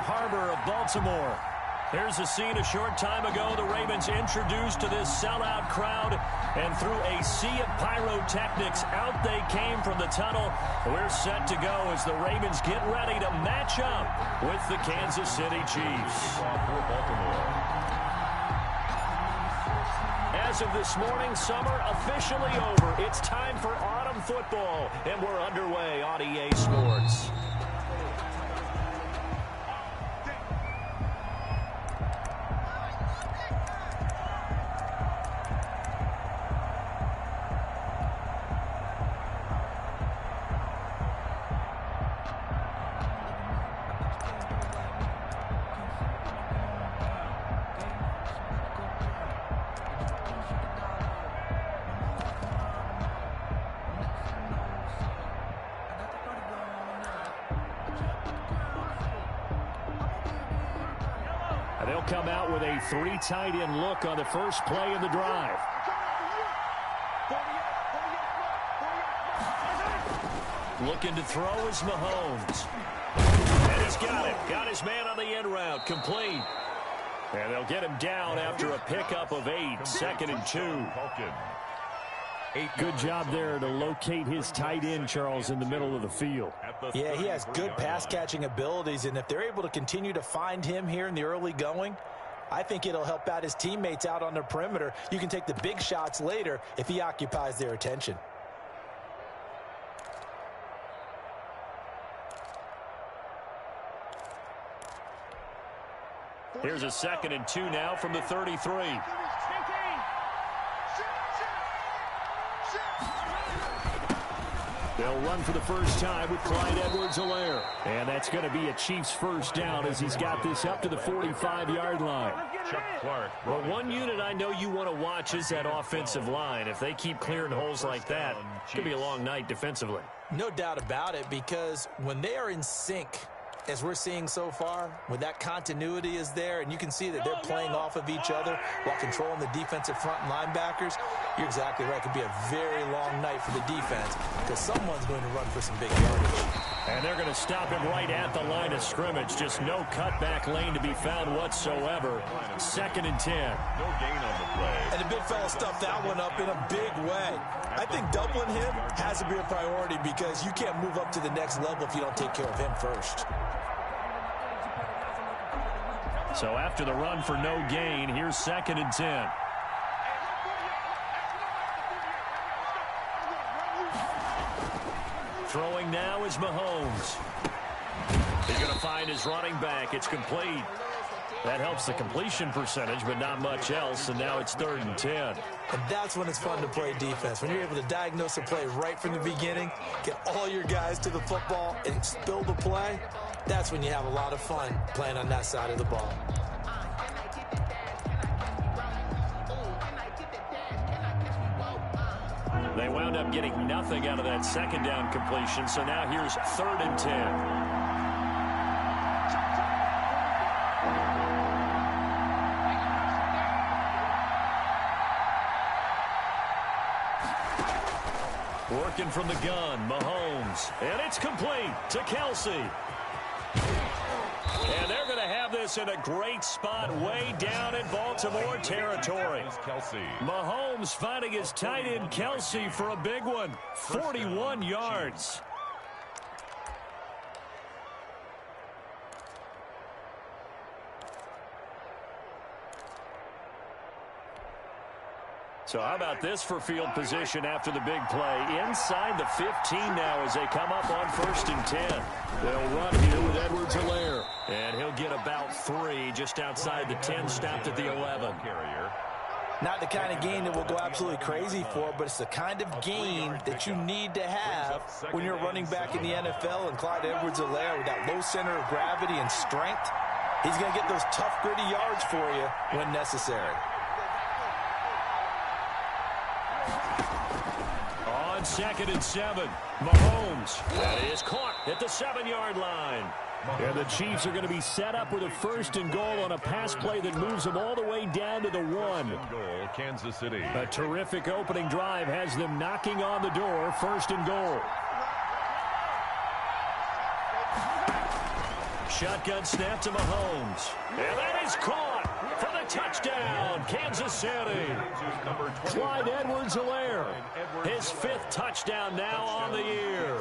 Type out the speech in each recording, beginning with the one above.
Harbor of Baltimore. Here's a scene a short time ago. The Ravens introduced to this sellout crowd, and through a sea of pyrotechnics, out they came from the tunnel. We're set to go as the Ravens get ready to match up with the Kansas City Chiefs. As of this morning, summer officially over. It's time for autumn football, and we're underway on EA Sports. They'll come out with a 3 tight end look on the first play of the drive. Looking to throw is Mahomes. And he's got it. Got his man on the end route. Complete. And they'll get him down after a pickup of 8. 2nd and 2. Good job there to locate his tight end, Charles, in the middle of the field. Yeah, he has good pass-catching abilities, and if they're able to continue to find him here in the early going, I think it'll help out his teammates out on the perimeter. You can take the big shots later if he occupies their attention. Here's a 2nd and 2 now from the 33. They'll run for the first time with Clyde Edwards-Helaire. And that's going to be a Chiefs first down as he's got this up to the 45-yard line. Well, one unit I know you want to watch is that offensive line. If they keep clearing holes like that, it's going to be a long night defensively. No doubt about it, because when they are in sync, as we're seeing so far, when that continuity is there and you can see that they're playing off of each other while controlling the defensive front linebackers, you're exactly right. It could be a very long night for the defense because someone's going to run for some big yardage. And they're going to stop him right at the line of scrimmage. Just no cutback lane to be found whatsoever. 2nd and 10. No gain on the play. And the big fella stuffed that one up in a big way. I think doubling him has to be a priority because you can't move up to the next level if you don't take care of him first. So after the run for no gain, here's 2nd and 10. Throwing now is Mahomes. He's going to find his running back. It's complete. That helps the completion percentage, but not much else, and now it's 3rd and 10. And that's when it's fun to play defense. When you're able to diagnose a play right from the beginning, get all your guys to the football, and spill the play, that's when you have a lot of fun playing on that side of the ball. They wound up getting nothing out of that 2nd down completion, so now here's 3rd and 10. Working from the gun, Mahomes. And it's complete to Kelsey. And they're going to have this in a great spot way down in Baltimore territory. Mahomes finding his tight end Kelsey for a big one. 41 yards. So how about this for field position after the big play? Inside the 15 now as they come up on 1st and 10. They'll run here with Edwards-Helaire. And he'll get about 3 just outside the 10, stopped at the 11. Not the kind of gain that we'll go absolutely crazy for, but it's the kind of gain that you need to have when you're running back in the NFL. And Clyde Edwards-Helaire with that low center of gravity and strength, he's going to get those tough, gritty yards for you when necessary. On 2nd and 7, Mahomes. That is caught at the 7-yard line. And the Chiefs are going to be set up with a 1st and goal on a pass play that moves them all the way down to the 1. Goal, Kansas City. A terrific opening drive has them knocking on the door. 1st and goal. Shotgun snap to Mahomes. And that is caught for the touchdown, Kansas City. Clyde Edwards-Helaire, his 5th touchdown now on the year.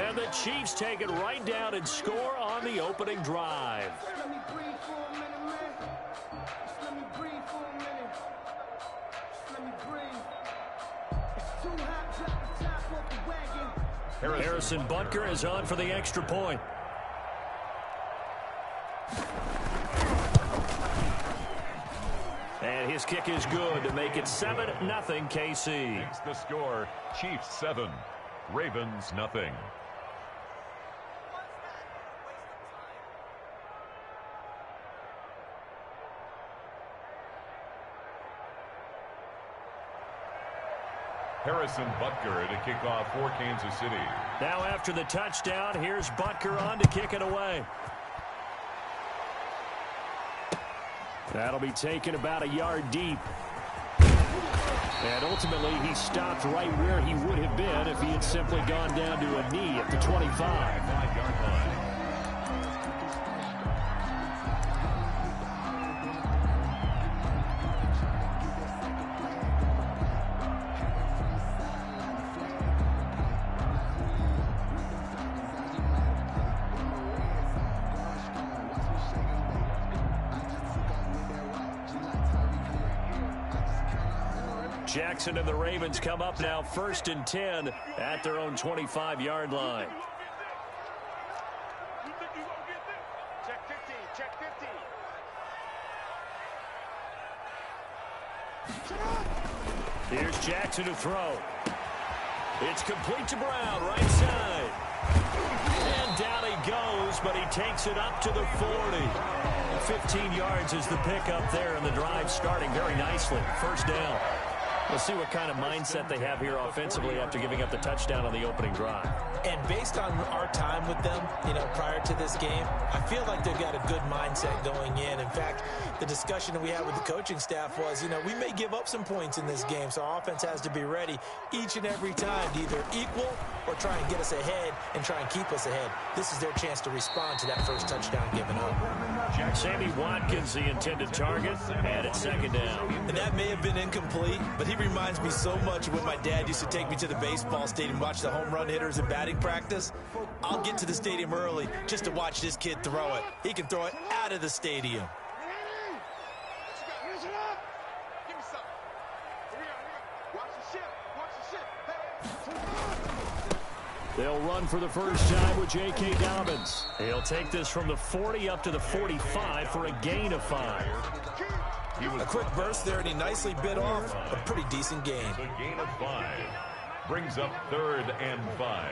And the Chiefs take it right down and score on the opening drive. Harrison Butker is on for the extra point. And his kick is good to make it 7-0 KC. Makes the score, Chiefs 7, Ravens nothing. Harrison Butker to kick off for Kansas City. Now after the touchdown, here's Butker on to kick it away. That'll be taken about a yard deep. And ultimately, he stopped right where he would have been if he had simply gone down to a knee at the 25. 5-yard line. Jackson and the Ravens come up now 1st and 10 at their own 25-yard line. Check 15, check 15. Here's Jackson to throw. It's complete to Brown, right side. And down he goes, but he takes it up to the 40. 15 yards is the pickup there, and the drive starting very nicely. First down. We'll see what kind of mindset they have here offensively after giving up the touchdown on the opening drive. And based on our time with them, prior to this game, I feel like they've got a good mindset going in. In fact, the discussion that we had with the coaching staff was, we may give up some points in this game, so our offense has to be ready each and every time to either equal or try and get us ahead and try and keep us ahead. This is their chance to respond to that first touchdown given up. Sammy Watkins, the intended target, and it's 2nd down. And that may have been incomplete, but he reminds me so much of when my dad used to take me to the baseball stadium, watch the home run hitters in batting practice. I'll get to the stadium early just to watch this kid throw it. He can throw it out of the stadium. They'll run for the first time with J.K. Dobbins. He'll take this from the 40 up to the 45 for a gain of 5. A quick burst there, and he nicely bit off a pretty decent gain. The gain of 5 brings up 3rd and 5.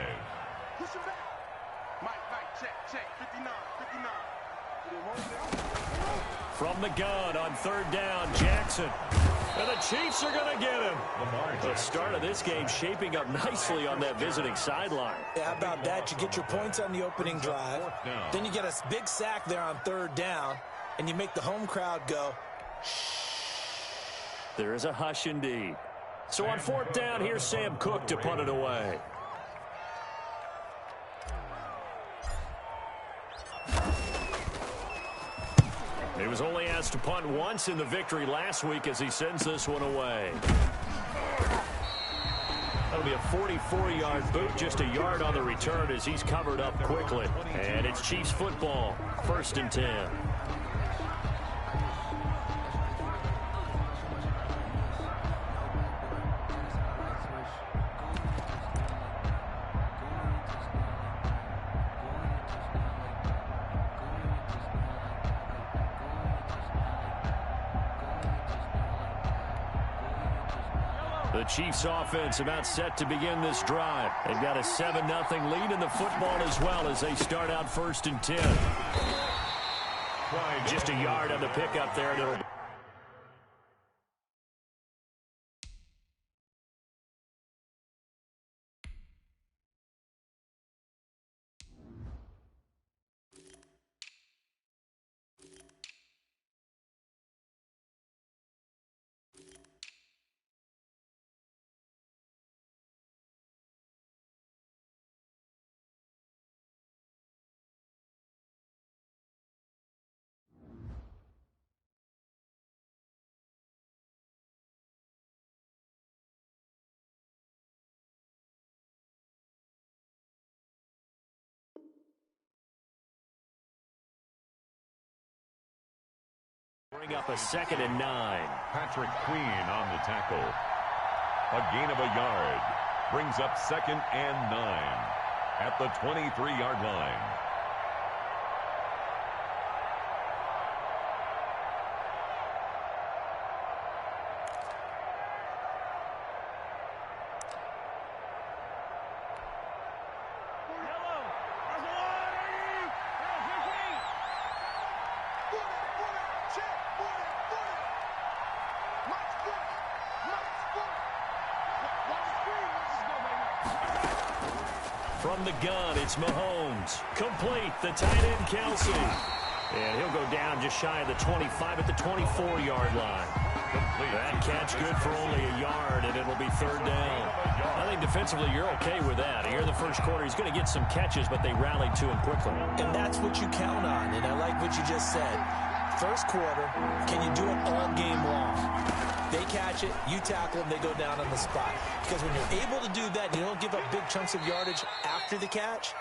Check, 59. From the gun on 3rd down, Jackson. And the Chiefs are going to get him. The start of this game shaping up nicely on that visiting sideline. Yeah, how about that? You get your points on the opening drive. Then you get a big sack there on 3rd down, and you make the home crowd go, there is a hush indeed. So on 4th down, here's Sam Cook to punt it away. He was only asked to punt once in the victory last week as he sends this one away. That'll be a 44-yard boot, just a yard on the return as he's covered up quickly. And it's Chiefs football, 1st and 10. The Chiefs offense about set to begin this drive. They've got a 7-0 lead in the football as well as they start out 1st and 10. Just a yard on the pickup there. And it'll Bring up a 2nd and 9. Patrick Queen on the tackle. A gain of a yard. Brings up 2nd and 9 at the 23-yard line. From the gun, it's Mahomes. Complete, the tight end, Kelsey. And he'll go down just shy of the 25 at the 24-yard line. That catch good for only a yard, and it'll be 3rd down. I think defensively you're okay with that. Here in the first quarter, he's going to get some catches, but they rallied to him quickly. And that's what you count on, and I like what you just said. First quarter, can you do it all game long? They catch it, you tackle them, they go down on the spot. Because when you're able to do that, you don't give up big chunks of yardage after the catch.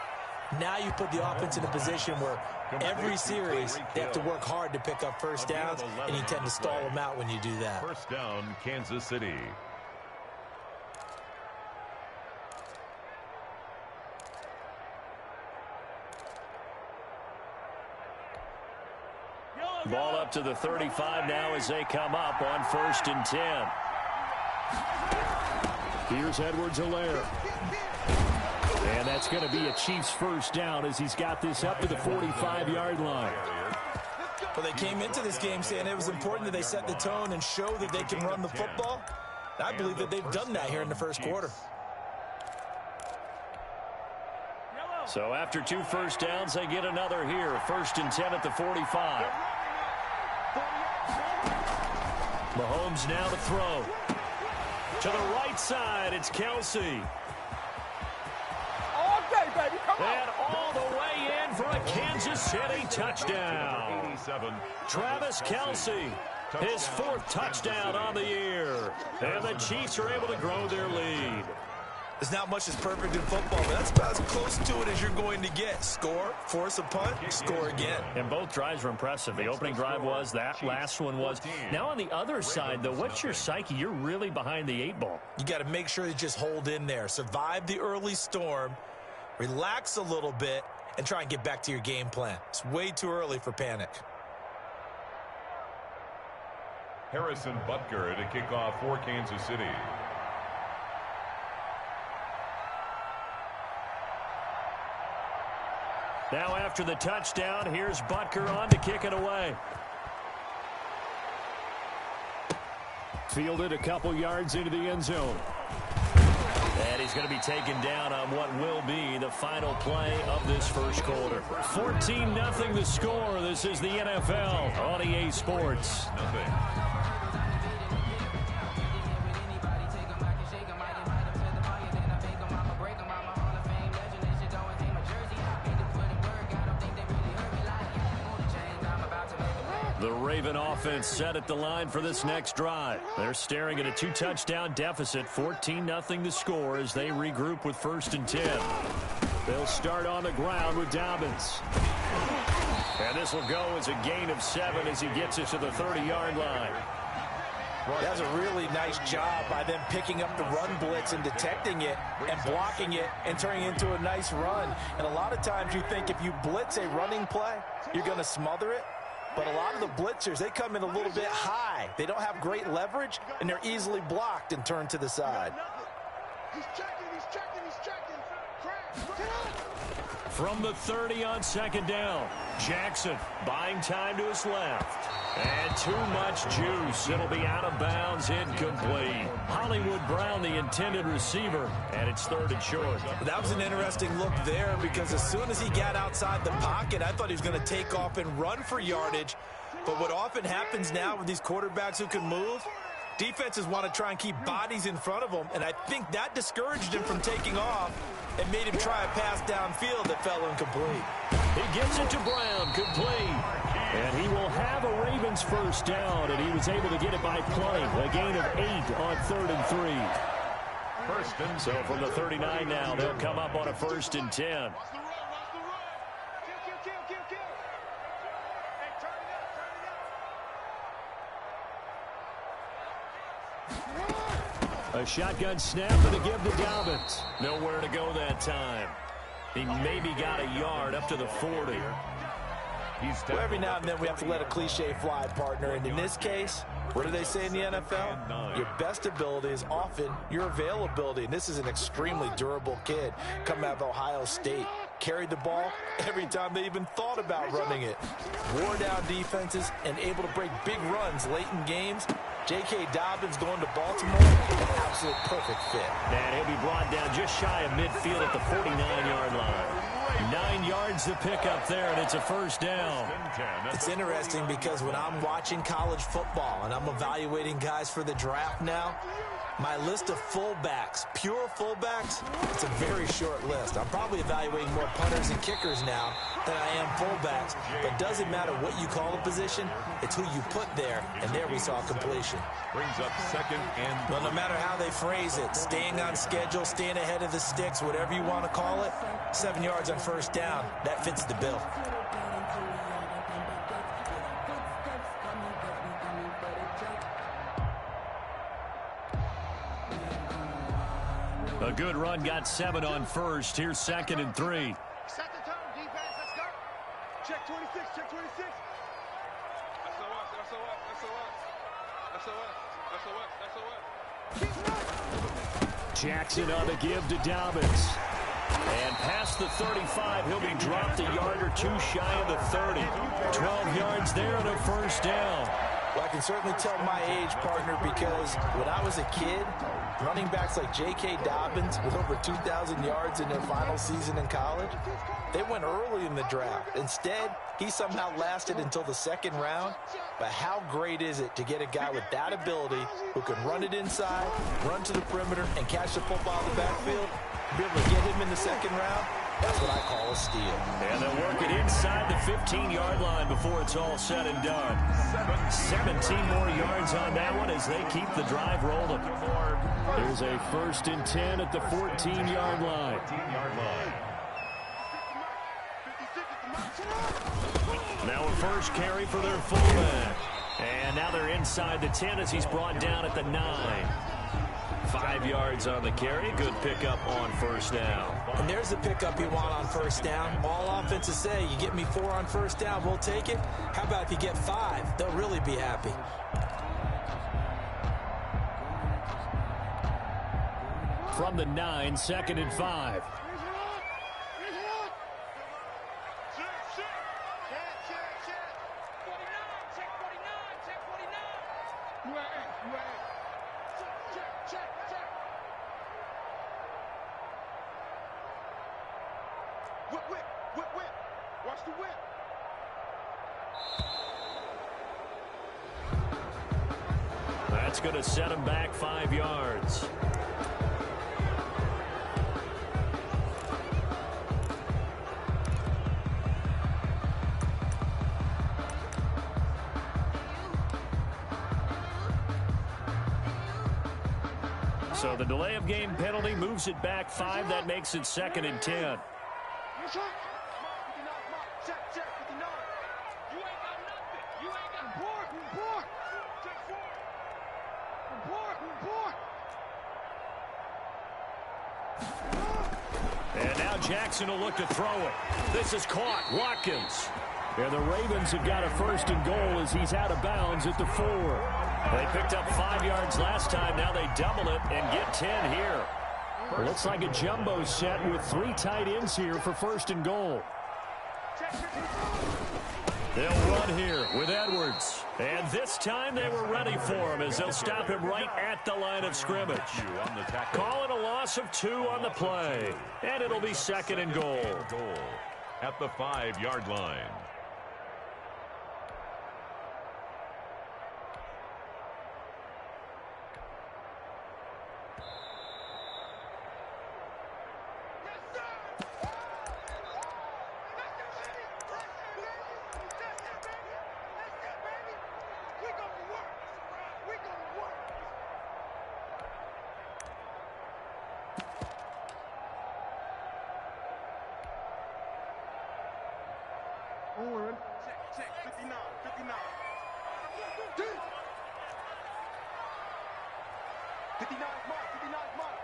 Now you put the offense in a position where every series they have to work hard to pick up first downs, and you tend to stall them out when you do that. First down, Kansas City. Ball up to the 35 now as they come up on 1st and 10. Here's Edwards-Helaire. And that's going to be a Chiefs first down as he's got this up to the 45-yard line. Well, they came into this game saying it was important that they set the tone and show that they can run the football. I believe that they've done that here in the first quarter. So after 2 first downs, they get another here. 1st and 10 at the 45. Mahomes now to throw. To the right side, it's Kelsey. All day, baby. Come on. And all the way in for a Kansas City touchdown. Travis Kelsey, his 4th touchdown on the year. And the Chiefs are able to grow their lead. There's not much that's perfect in football, but that's about as close to it as you're going to get. Score, force a punt, score again. And both drives were impressive. The opening drive was, that last one was. Now on the other side, though, what's your psyche? You're really behind the 8 ball. You got to make sure you just hold in there. Survive the early storm, relax a little bit, and try and get back to your game plan. It's way too early for panic. Harrison Butker to kick off for Kansas City. Now after the touchdown, here's Butker on to kick it away. Fielded a couple yards into the end zone. And he's going to be taken down on what will be the final play of this first quarter. 14-0 the score. This is the NFL on EA Sports. The Raven offense set at the line for this next drive. They're staring at a 2-touchdown deficit, 14-0 the score as they regroup with 1st and 10. They'll start on the ground with Dobbins. And this will go as a gain of 7 as he gets it to the 30-yard line. That's a really nice job by them picking up the run blitz and detecting it and blocking it and turning it into a nice run. And a lot of times you think if you blitz a running play, you're going to smother it. But a lot of the blitzers, they come in a little bit high. They don't have great leverage, and they're easily blocked and turned to the side. He's checking. From the 30 on 2nd down, Jackson buying time to his left. And too much juice. It'll be out of bounds, incomplete. Hollywood Brown, the intended receiver, and it's 3rd and short. That was an interesting look there because as soon as he got outside the pocket, I thought he was going to take off and run for yardage. But what often happens now with these quarterbacks who can move, defenses want to try and keep bodies in front of them, and I think that discouraged him from taking off and made him try a pass downfield that fell incomplete. He gets it to Brown, complete. And he will have a Ravens first down, and he was able to get it by play. A gain of 8 on 3rd and 3. So from the 39 now, they'll come up on a 1st and 10. A shotgun snap and a give to Dobbins. Nowhere to go that time. He maybe got a yard up to the 40. Well, every now and then we have to let a cliche fly, partner. And in this case, what do they say in the NFL? Your best ability is often your availability. And this is an extremely durable kid coming out of Ohio State. Carried the ball every time they even thought about running it. Wore down defenses and able to break big runs late in games. J.K. Dobbins going to Baltimore, an absolute perfect fit. And he'll be brought down just shy of midfield at the 49-yard line. 9 yards to pick up there, and it's a first down. It's interesting because when I'm watching college football and I'm evaluating guys for the draft now, my list of fullbacks, pure fullbacks, it's a very short list. I'm probably evaluating more punters and kickers now than I am fullbacks. But it doesn't matter what you call a position, it's who you put there, and there we saw completion. Brings up second and... Well, no matter how they phrase it, staying on schedule, staying ahead of the sticks, whatever you want to call it, 7 yards on first down, that fits the bill. A good run, got 7 on first. Here's 2nd and 3. Set the tone, defense, let's go. Check 26, check 26. Jackson on the give to Dobbins. And past the 35, he'll be dropped a yard or two shy of the 30. 12 yards there and a first down. Well, I can certainly tell my age, partner, because when I was a kid, running backs like J.K. Dobbins with over 2,000 yards in their final season in college, they went early in the draft. Instead, he somehow lasted until the 2nd round. But how great is it to get a guy with that ability who can run it inside, run to the perimeter, and catch the football in the backfield? Be able to get him in the 2nd round? That's what I call a steal. And they'll work it inside the 15-yard line before it's all said and done. 17 more yards on that one as they keep the drive rolling. There's a 1st and 10 at the 14-yard line. Now a first carry for their fullback. And now they're inside the 10 as he's brought down at the 9. 5 yards on the carry. Good pickup on first down. And there's the pickup you want on first down. All offenses say, you get me 4 on first down, we'll take it. How about if you get 5? They'll really be happy. From the 9, 2nd and 5. Whip. Watch the whip. That's going to set him back 5 yards. So the delay of game penalty moves it back 5. That makes it 2nd and 10. And now Jackson will look to throw it. This is caught. Watkins. And the Ravens have got a 1st and goal as he's out of bounds at the 4. They picked up 5 yards last time. Now they double it and get 10 here. Looks like a jumbo set with 3 tight ends here for 1st and goal. They'll run here with Edwards. And this time they were ready for him as they'll stop him right at the line of scrimmage. Call it a loss of 2 on the play. And it'll be 2nd and goal. At the 5-yard line.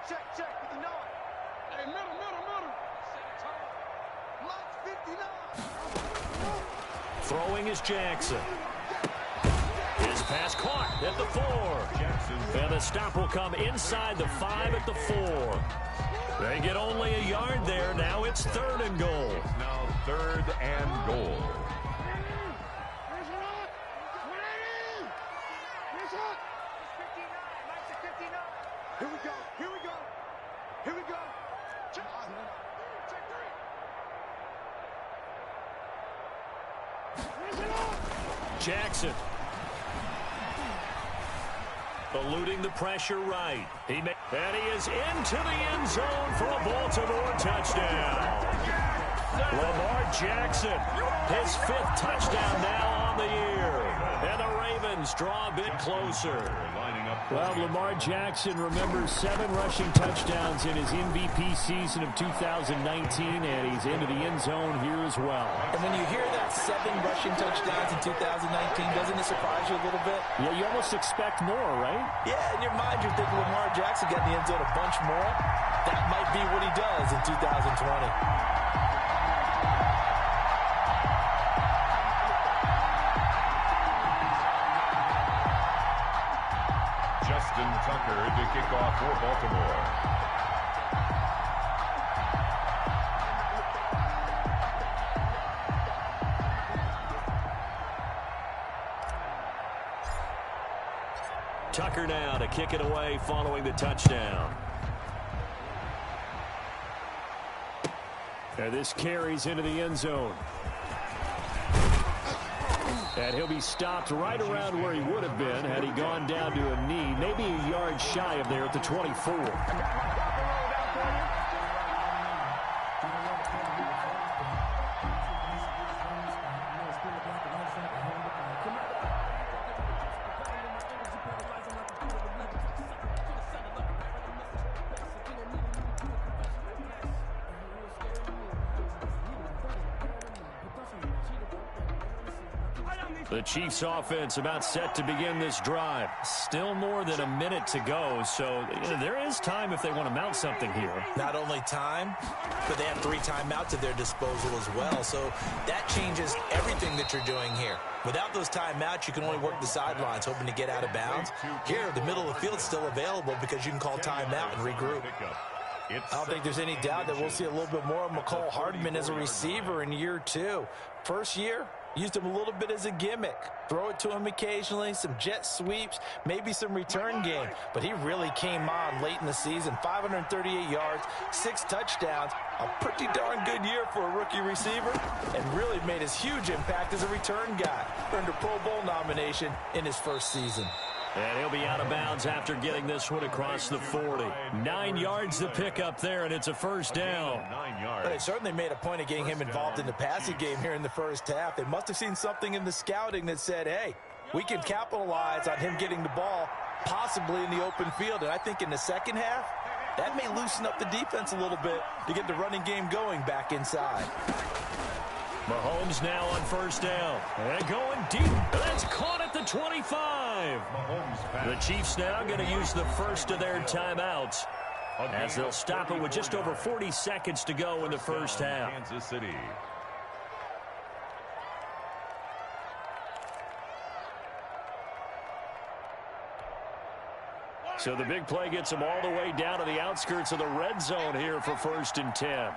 Check with the 9. Hey, middle. Lock 59. Throwing is Jackson. His pass caught at the 4. And the stop will come inside the 5 at the 4. They get only a yard there. Now it's 3rd and goal. Now 3rd and goal. Here we go. Check 3. Jackson. Eluding the pressure right. And he is into the end zone for a Baltimore touchdown. Lamar Jackson, his 5th touchdown now on the year. And the Ravens draw a bit closer. Well, Lamar Jackson remembers 7 rushing touchdowns in his MVP season of 2019, and he's into the end zone here as well. And when you hear that 7 rushing touchdowns in 2019, doesn't it surprise you a little bit? Yeah, you almost expect more, right? Yeah, in your mind you're thinking Lamar Jackson got in the end zone a bunch more. That might be what he does in 2020. Tucker to kick off for Baltimore. Tucker now to kick it away following the touchdown. And this carries into the end zone. And he'll be stopped right around where he would have been had he gone down to a knee, maybe a yard shy of there at the 24. The Chiefs offense about set to begin this drive. Still more than a minute to go, so there is time if they want to mount something here. Not only time, but they have 3 timeouts at their disposal as well, so that changes everything that you're doing here. Without those timeouts, you can only work the sidelines, hoping to get out of bounds. Here, the middle of the field is still available because you can call timeout and regroup. I don't think there's any doubt that we'll see a little bit more of McCole Hardman as a receiver in year 2. First year, used him a little bit as a gimmick. Throw it to him occasionally, some jet sweeps, maybe some return game. But he really came on late in the season. 538 yards, 6 touchdowns. A pretty darn good year for a rookie receiver. And really made his huge impact as a return guy. Earned a Pro Bowl nomination in his first season. And he'll be out of bounds after getting this one across the 40. 9 yards to pick up there, and it's a first down. 9 yards. They certainly made a point of getting him involved in the passing game here in the first half. They must have seen something in the scouting that said, hey, we can capitalize on him getting the ball possibly in the open field. And I think in the second half, that may loosen up the defense a little bit to get the running game going back inside. Mahomes now on first down. And going deep. That's caught at the 25. The Chiefs now going to use the first of their timeouts as they'll stop it with just over 40 seconds to go in the first half. Kansas City. So the big play gets them all the way down to the outskirts of the red zone here for 1st and 10.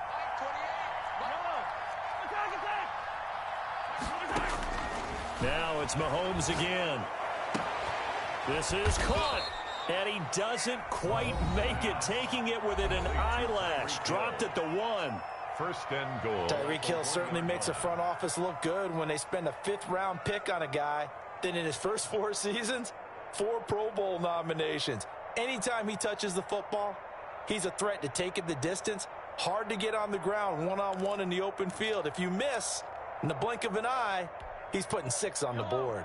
Now it's Mahomes again. This is caught. And he doesn't quite make it, taking it within an eyelash. Dropped at the 1. 1st and goal. Tyreek Hill certainly makes the front office look good when they spend a 5th-round pick on a guy. Then in his first 4 seasons, 4 Pro Bowl nominations. Anytime he touches the football, he's a threat to take it the distance. Hard to get on the ground one-on-one in the open field. If you miss, in the blink of an eye, he's putting 6 on the board.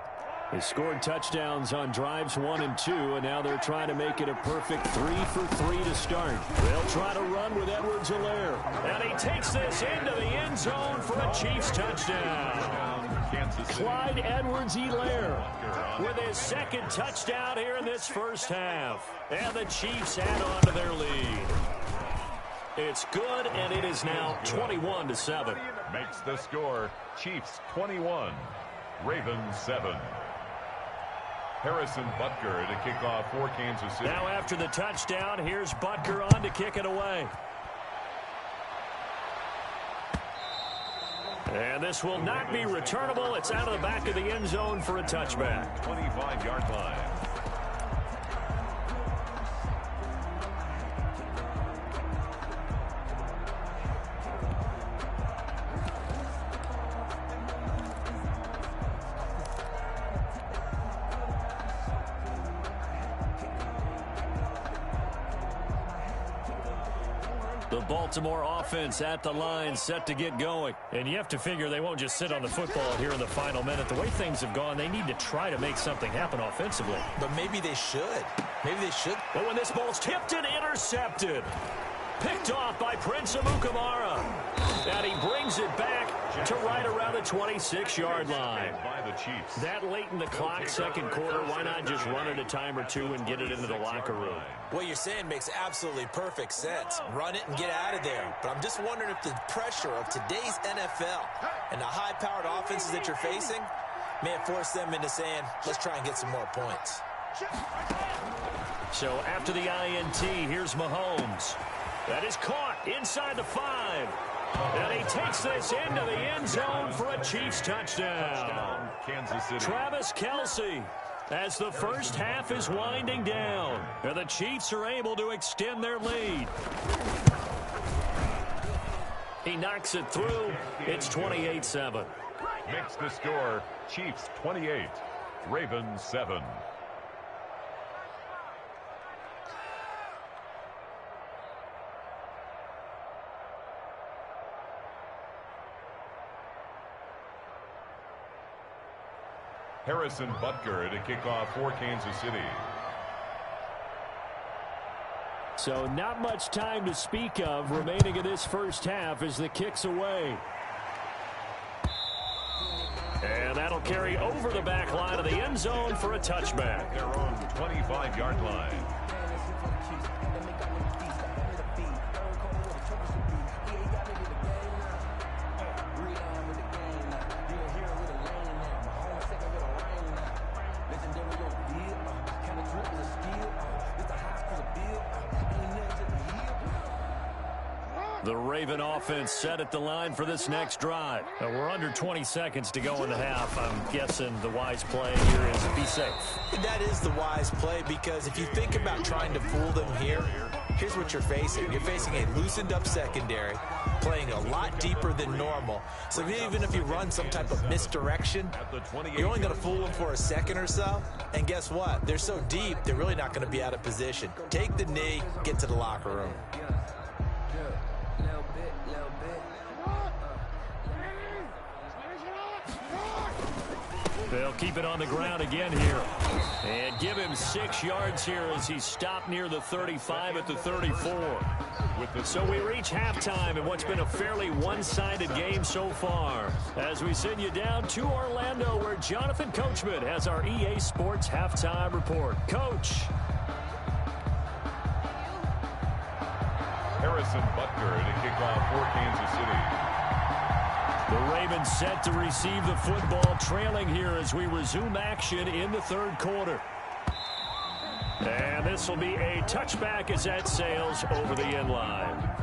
They scored touchdowns on drives 1 and 2, and now they're trying to make it a perfect 3 for 3 to start. They'll try to run with Edwards-Helaire. And he takes this into the end zone for a Chiefs touchdown. Kansas City. Clyde Edwards-Helaire with his second touchdown here in this first half. And the Chiefs add on to their lead. It's good, and it is now 21-7. Makes the score Chiefs 21, Ravens 7. Harrison Butker to kick off for Kansas City. Now after the touchdown, here's Butker on to kick it away. And this will not be returnable. It's out of the back of the end zone for a touchback. 25-yard line. The Baltimore offense at the line, set to get going. And you have to figure they won't just sit on the football here in the final minute. The way things have gone, they need to try to make something happen offensively. But maybe they should. Maybe they should. But when this ball's tipped and intercepted, picked off by Prince Amukamara. And he brings it back to right around the 26-yard line. By the Chiefs. That late in the clock, second quarter, why not just run it a time or two and get it into the locker room? What you're saying makes absolutely perfect sense. Run it and get out of there. But I'm just wondering if the pressure of today's NFL and the high-powered offenses that you're facing may have forced them into saying, let's try and get some more points. So after the INT, here's Mahomes. That is caught inside the 5. And he takes this into the end zone for a Chiefs touchdown. Kansas City. Travis Kelce, as the first half is winding down. And the Chiefs are able to extend their lead. He knocks it through. It's 28-7. Makes the score Chiefs 28, Ravens 7. Harrison Butker to kick off for Kansas City. So not much time to speak of remaining in this first half as the kick's away. And that'll carry over the back line of the end zone for a touchback. Their own 25-yard line. The Raven offense set at the line for this next drive. We're under 20 seconds to go in the half. I'm guessing the wise play here is be safe. That is the wise play, because if you think about trying to fool them here, here's what you're facing. You're facing a loosened up secondary, playing a lot deeper than normal. So even if you run some type of misdirection, you're only going to fool them for a second or so. And guess what? They're so deep, they're really not going to be out of position. Take the knee, get to the locker room. They'll keep it on the ground again here. And give him 6 yards here as he's stopped near the 35 at the 34. So we reach halftime in what's been a fairly one-sided game so far. As we send you down to Orlando, where Jonathan Coachman has our EA Sports Halftime Report. Coach. Harrison Butker to kick off for Kansas City. The Ravens set to receive the football, trailing here as we resume action in the third quarter. And this will be a touchback as that sails over the end line.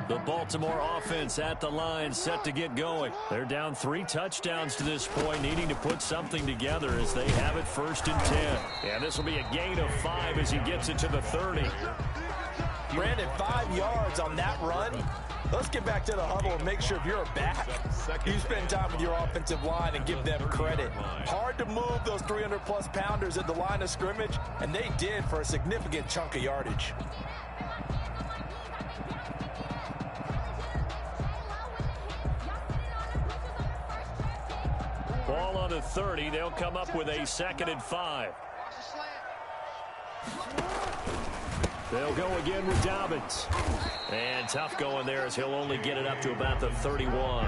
The Baltimore offense at the line, set to get going. They're down 3 touchdowns to this point, needing to put something together as they have it 1st and 10. And this will be a gain of 5 as he gets it to the 30. Brandon, 5 yards on that run. Let's get back to the huddle and make sure if you're back, you spend time with your offensive line and give them credit. Hard to move those 300-plus pounders at the line of scrimmage, and they did for a significant chunk of yardage. Ball on the 30. They'll come up with a 2nd and 5. They'll go again with Dobbins. And tough going there as he'll only get it up to about the 31.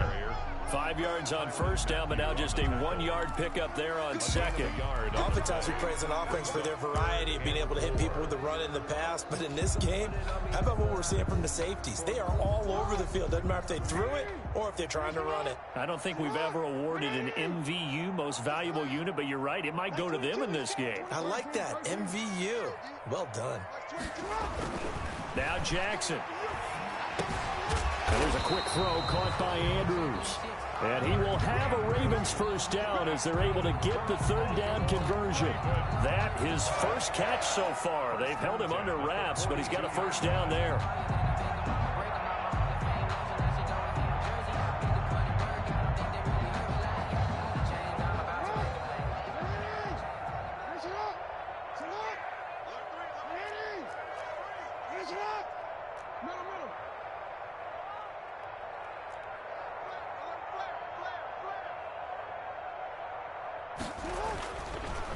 5 yards on first down, but now just a 1-yard pickup there on second. Oftentimes we praise an offense for their variety of being able to hit people with the run in the past, but in this game, how about what we're seeing from the safeties? They are all over the field. Doesn't matter if they threw it or if they're trying to run it. I don't think we've ever awarded an MVU, most valuable unit, but you're right, it might go to them in this game. I like that, MVU. Well done. Now Jackson. And there's a quick throw caught by Andrews. And he will have a Ravens first down as they're able to get the third down conversion. That his first catch so far. They've held him under wraps, but he's got a first down there.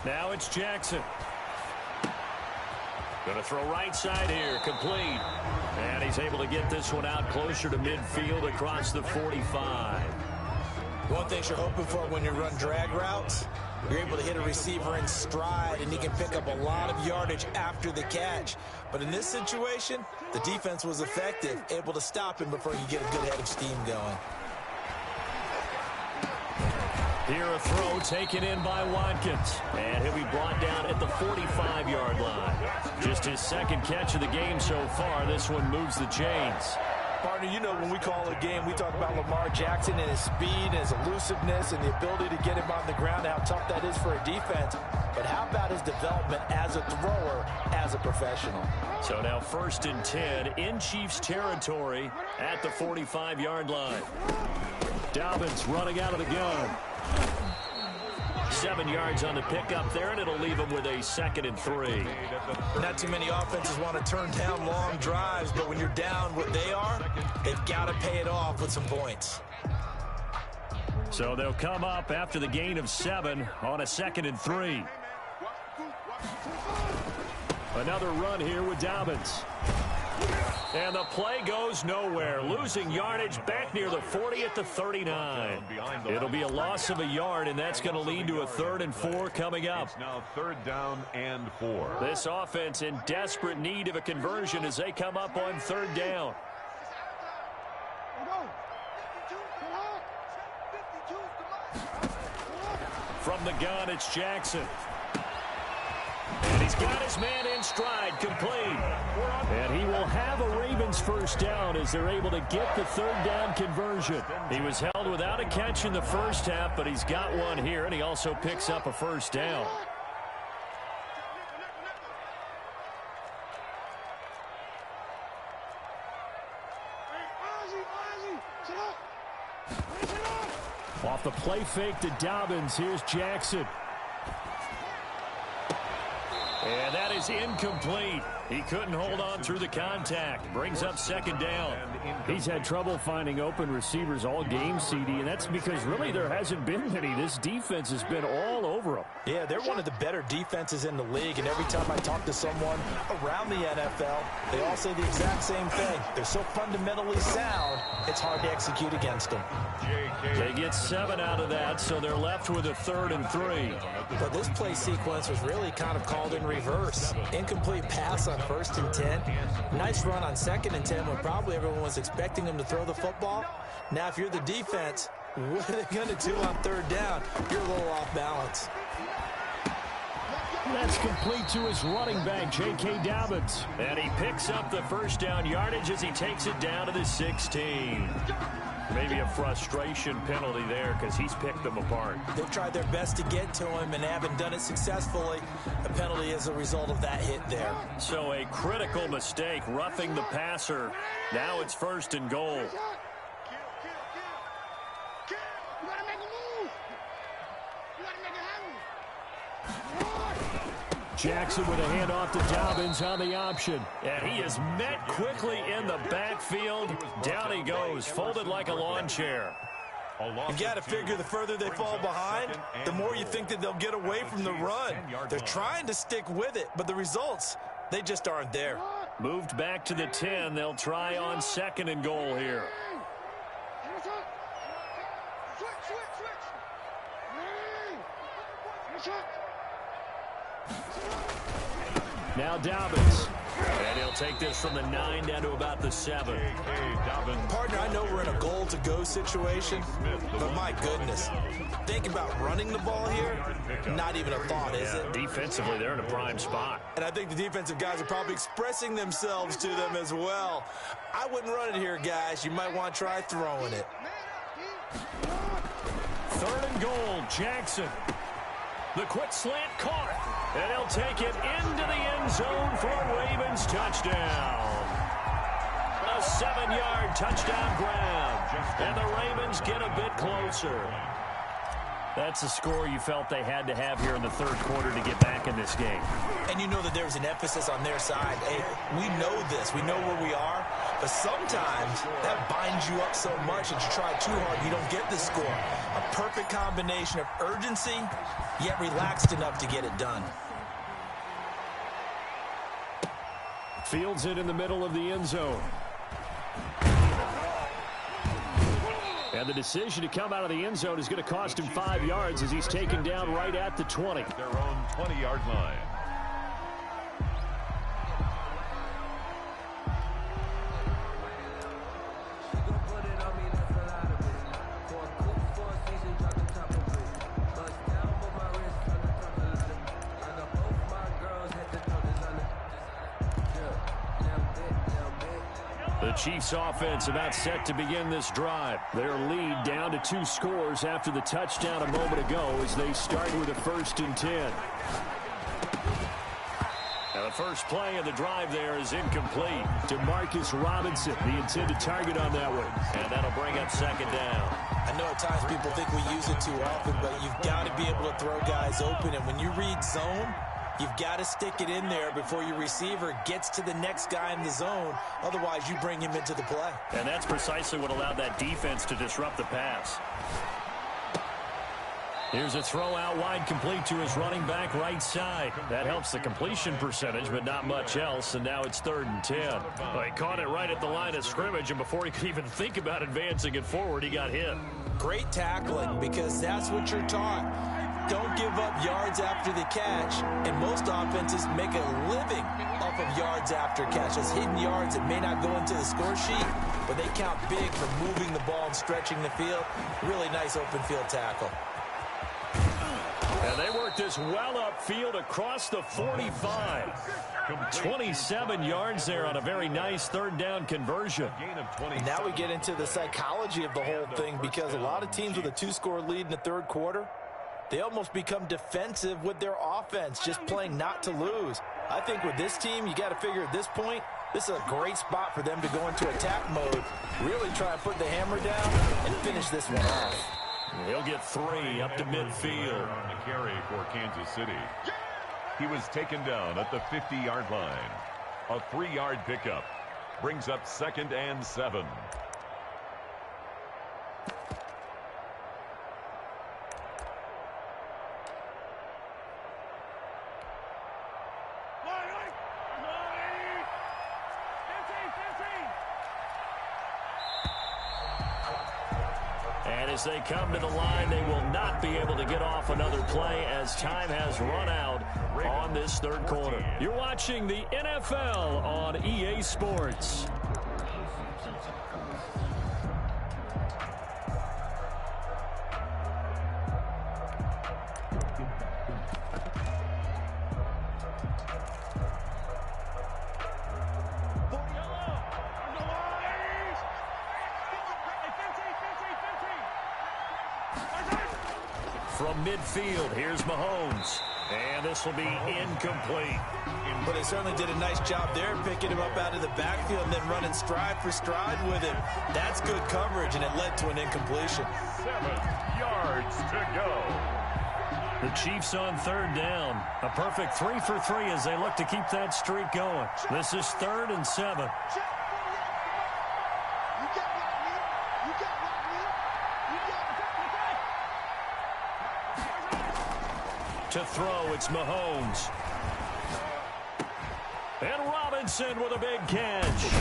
Now it's Jackson. Going to throw right side here, complete. And he's able to get this one out closer to midfield across the 45. One thing you're hoping for when you run drag routes, you're able to hit a receiver in stride, and he can pick up a lot of yardage after the catch. But in this situation, the defense was effective, able to stop him before you get a good head of steam going. Here a throw taken in by Watkins. And he'll be brought down at the 45-yard line. Just his second catch of the game so far. This one moves the chains. Partner, you know when we call a game, we talk about Lamar Jackson and his speed and his elusiveness and the ability to get him on the ground, how tough that is for a defense. But how about his development as a thrower, as a professional? So now 1st and 10 in Chiefs territory at the 45-yard line. Dobbins running out of the gun. 7 yards on the pickup there, and it'll leave him with a 2nd and 3. Not too many offenses want to turn down long drives, but when you're down what they are, they've got to pay it off with some points. So they'll come up after the gain of 7 on a 2nd and 3. Another run here with Dobbins. And the play goes nowhere. Losing yardage back near the 40 at the 39. It'll be a loss of a yard, and that's going to lead to a 3rd and 4 coming up. It's now 3rd down and 4. This offense in desperate need of a conversion as they come up on 3rd down. From the gun, it's Jackson. And he's got his man in stride, complete. And he will have a Ravens first down as they're able to get the 3rd down conversion. He was held without a catch in the first half, but he's got one here, and he also picks up a first down. Off the play fake to Dobbins, here's Jackson. And that is incomplete. He couldn't hold on through the contact. Brings up 2nd down. He's had trouble finding open receivers all game, CD, and that's because really there hasn't been any. This defense has been all over them. Yeah, they're one of the better defenses in the league, and every time I talk to someone around the NFL, they all say the exact same thing. They're so fundamentally sound, it's hard to execute against them. They get 7 out of that, so they're left with a 3rd and 3. But this play sequence was really kind of called in reverse. Incomplete pass on 1st and 10. Nice run on 2nd and 10 when probably everyone was expecting him to throw the football. Now, if you're the defense, what are they going to do on 3rd down? You're a little off balance. That's complete to his running back, J.K. Dobbins. And he picks up the first down yardage as he takes it down to the 16. Maybe a frustration penalty there because he's picked them apart. They've tried their best to get to him and haven't done it successfully. A penalty is a result of that hit there. So a critical mistake, roughing the passer. Now it's 1st and goal. Jackson with a handoff to Dobbins on the option. And he is met quickly in the backfield. Down he goes, folded like a lawn chair. You got to figure the further they fall behind, the more you think that they'll get away from the run. They're trying to stick with it, but the results, they just aren't there. Moved back to the 10. They'll try on 2nd and goal here. Now Dobbins. And he'll take this from the 9 down to about the 7. Partner, I know we're in a goal-to-go situation, but my goodness. Think about running the ball here. Not even a thought, is it? Defensively, they're in a prime spot. And I think the defensive guys are probably expressing themselves to them as well. I wouldn't run it here, guys. You might want to try throwing it. 3rd and goal, Jackson. The quick slant caught. And he'll take it into the end zone for a Ravens touchdown. A 7-yard touchdown grab. And the Ravens get a bit closer. That's a score you felt they had to have here in the 3rd quarter to get back in this game. And you know that there's an emphasis on their side. Hey, we know this. We know where we are. But sometimes that binds you up so much that you try too hard, you don't get the score. A perfect combination of urgency, yet relaxed enough to get it done. Fields it in the middle of the end zone. And the decision to come out of the end zone is going to cost him 5 yards as he's taken down right at the 20. Their own 20-yard line. The Chiefs offense about set to begin this drive. Their lead down to 2 scores after the touchdown a moment ago as they start with a 1st and 10. Now the first play of the drive there is incomplete to Marcus Robinson, the intended target on that one. And that'll bring up 2nd down. I know at times people think we use it too often, but you've got to be able to throw guys open. And when you read zone, you've got to stick it in there before your receiver gets to the next guy in the zone. Otherwise, you bring him into the play. And that's precisely what allowed that defense to disrupt the pass. Here's a throw out wide, complete to his running back right side. That helps the completion percentage, but not much else, and now it's 3rd and 10. Well, he caught it right at the line of scrimmage, and before he could even think about advancing it forward, he got hit. Great tackling, because that's what you're taught. Don't give up yards after the catch, and most offenses make a living off of yards after catch. Those hidden yards that may not go into the score sheet, but they count big for moving the ball and stretching the field. Really nice open field tackle. And they work this well upfield across the 45. 27 yards there on a very nice 3rd down conversion. And now we get into the psychology of the whole thing, because a lot of teams with a 2-score lead in the 3rd quarter, they almost become defensive with their offense, just playing not to lose. I think with this team, you got to figure at this point, this is a great spot for them to go into attack mode, really try and put the hammer down and finish this one off. He'll get 3 up to midfield. On the carry for Kansas City. He was taken down at the 50-yard line. A 3-yard pickup brings up 2nd and 7. And as they come to the line, they will not be able to get off another play as time has run out on this 3rd quarter. You're watching the NFL on EA Sports. From midfield, here's Mahomes. And this will be incomplete. But they certainly did a nice job there, picking him up out of the backfield and then running stride for stride with him. That's good coverage, and it led to an incompletion. 7 yards to go. The Chiefs on 3rd down. A perfect 3 for 3 as they look to keep that streak going. This is 3rd and 7. To throw, it's Mahomes. And Sorensen with a big catch.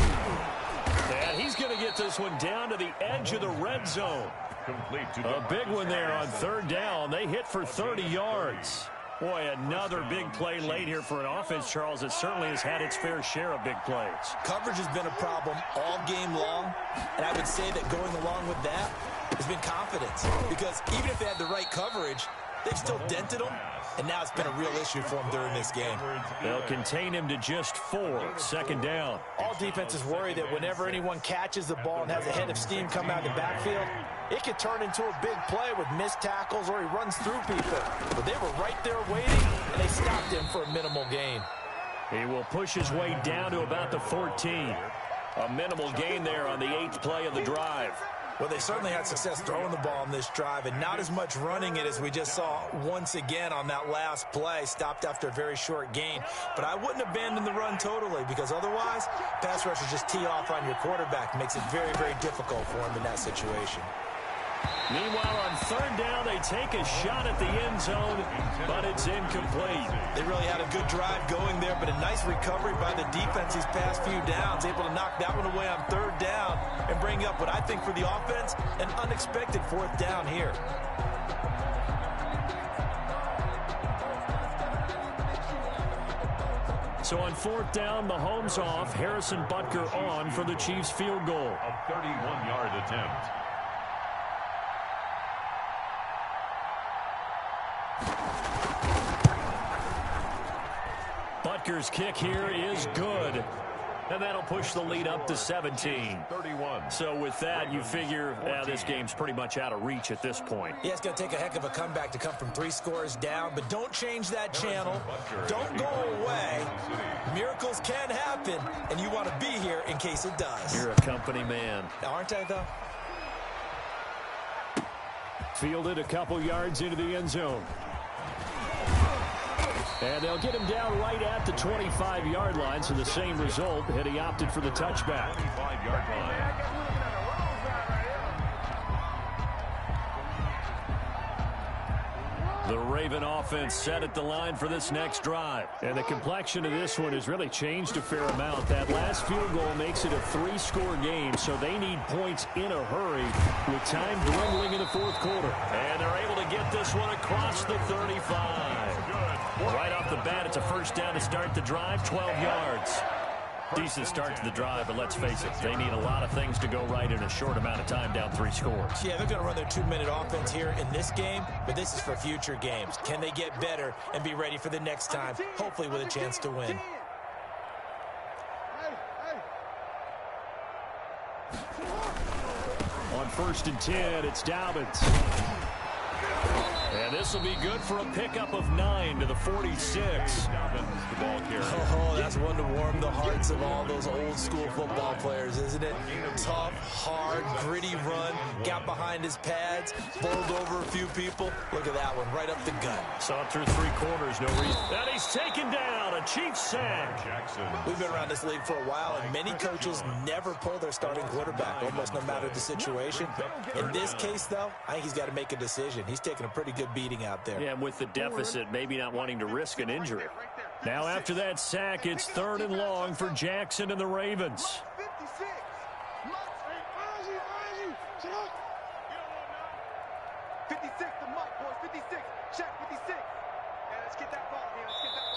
And he's going to get this one down to the edge of the red zone. A big one there on third down. They hit for 30 yards. Boy, another big play late here for an offense, Charles, that certainly has had its fair share of big plays. Coverage has been a problem all game long, and I would say that going along with that has been confidence. Because even if they had the right coverage, they've still dented them, and now it's been a real issue for them during this game. They'll contain him to just 4, second down. All defenses worry that whenever anyone catches the ball and has a head of steam come out of the backfield, it could turn into a big play with missed tackles or he runs through people. But they were right there waiting, and they stopped him for a minimal gain. He will push his way down to about the 14. A minimal gain there on the 8th play of the drive. Well, they certainly had success throwing the ball on this drive, and not as much running it as we just saw once again on that last play. Stopped after a very short gain. But I wouldn't abandon the run totally, because otherwise, pass rushers just tee off on your quarterback. Makes it very, very difficult for him in that situation. Meanwhile, on third down, they take a shot at the end zone, but it's incomplete. They really had a good drive going there, but a nice recovery by the defense these past few downs, able to knock that one away on third down and bring up what I think for the offense, an unexpected fourth down here. So on fourth down, Mahomes off, Harrison Butker on for the Chiefs field goal. A 31-yard attempt. Butker's kick here is good. And that'll push the lead up to 17. 31. So with that, you figure this game's pretty much out of reach at this point. Yeah, it's going to take a heck of a comeback to come from 3 scores down, but don't change that channel. Don't go away. Miracles can happen, and you want to be here in case it does. You're a company man. Aren't I, though? Fielded a couple yards into the end zone. And they'll get him down right at the 25-yard line, so the same result, had he opted for the touchback. 25-yard line. The Raven offense set at the line for this next drive. And the complexion of this one has really changed a fair amount. That last field goal makes it a 3-score game, so they need points in a hurry with time dwindling in the fourth quarter. And they're able to get this one across the 35. Right off the bat, it's a first down to start the drive, 12 yards. Decent start to the drive, but let's face it, they need a lot of things to go right in a short amount of time, down 3 scores. Yeah, they're going to run their 2-minute offense here in this game, but this is for future games. Can they get better and be ready for the next time, hopefully with a chance to win? On 1st and 10, it's Dobbins. And this will be good for a pickup of 9 to the 46. Dobbins, the ball carrier. Oh, that's one to warm the hearts of all those old-school football players, isn't it? Tough, hard, gritty run, got behind his pads, bowled over a few people. Look at that one, right up the gut. Saw it through 3 quarters, no reason. And he's taken down, a Chiefs sack. Jackson. We've been around this league for a while, and many coaches never pull their starting quarterback, almost no matter the situation. In this case, though, I think he's got to make a decision. He's taking a pretty good beating out there. Yeah, and with the deficit, maybe not wanting to risk an injury. Now after that sack, it's 3rd and long for Jackson and the Ravens. 56. 56, the mic, boys. 56. Check 56. Yeah, let's get that ball here. Let's get that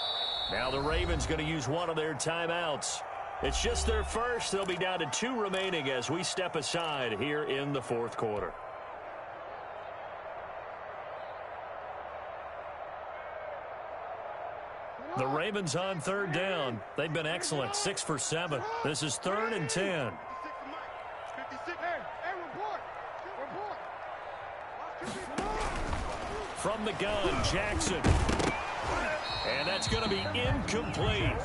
ball. Now the Ravens going to use one of their timeouts. It's just their first. They'll be down to 2 remaining as we step aside here in the fourth quarter. The Ravens on 3rd down. They've been excellent, 6 for 7. This is 3rd and 10. 56. Hey, report. From the gun, Jackson. And that's going to be incomplete.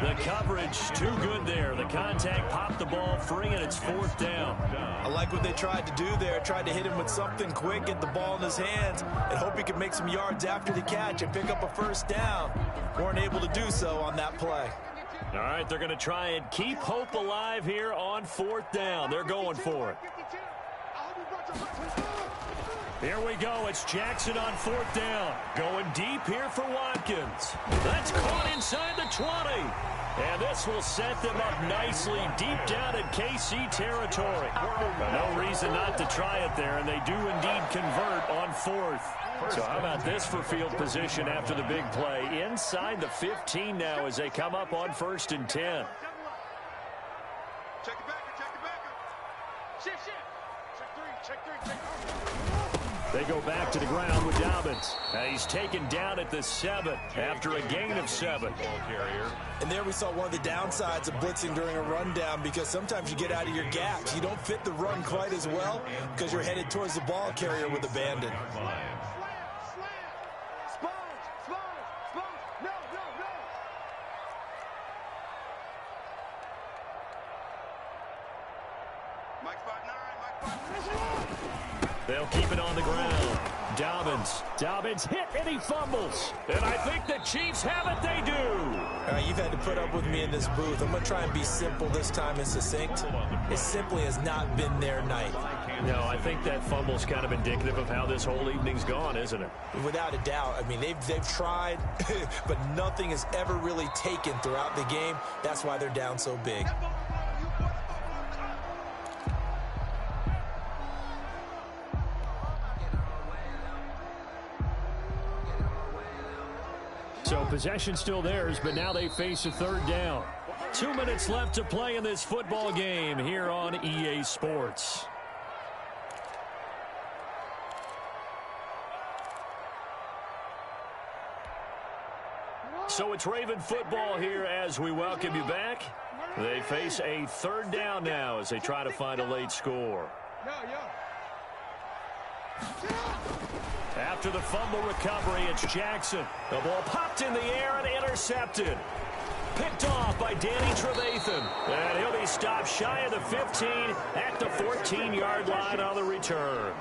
The coverage too good there. The contact popped the ball free, and it's 4th down. I like what they tried to do there. Tried to hit him with something quick, get the ball in his hands, and hope he could make some yards after the catch and pick up a first down. Weren't able to do so on that play. All right, they're going to try and keep hope alive here on 4th down. They're going for it. Here we go. It's Jackson on 4th down. Going deep here for Watkins. That's caught inside the 20. And this will set them up nicely deep down in KC territory. No reason not to try it there, and they do indeed convert on 4th. So how about this for field position after the big play? Inside the 15 now as they come up on 1st and 10. Check the backer, check the backer. Shift. Check three. They go back to the ground with Dobbins. He's taken down at the 7 after a gain of 7. And there we saw one of the downsides of blitzing during a rundown, because sometimes you get out of your gaps. You don't fit the run quite as well because you're headed towards the ball carrier with abandon. They'll keep it on the ground. Dobbins hit and he fumbles. And I think the Chiefs have it. They do. All right, you've had to put up with me in this booth. I'm going to try and be simple this time and succinct. It simply has not been their night. No, I think that fumble's kind of indicative of how this whole evening's gone, isn't it? Without a doubt. I mean, they've tried, but nothing has ever really taken throughout the game. That's why they're down so big. So possession still theirs, but now they face a 3rd down. 2 minutes left to play in this football game here on EA Sports. So it's Raven football here as we welcome you back. They face a 3rd down now as they try to find a late score. After the fumble recovery, it's Jackson. The ball popped in the air and intercepted. Picked off by Danny Trevathan. And he'll be stopped shy of the 15 at the 14-yard line on the return.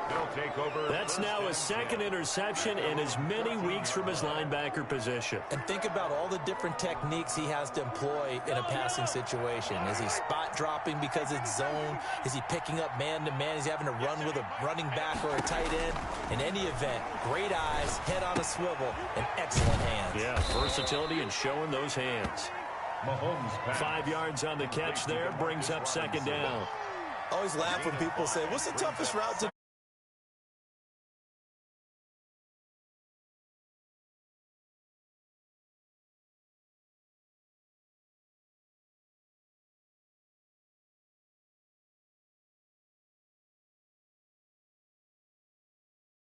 That's now his 2nd interception in as many weeks from his linebacker position. And think about all the different techniques he has to employ in a passing situation. Is he spot dropping because it's zone? Is he picking up man-to-man? Is he having to run with a running back or a tight end? In any event, great eyes, head on a swivel, and excellent hands. Yeah, versatility and showing those hands. 5 yards on the catch there, brings up 2nd down. I always laugh when people say, what's the toughest route to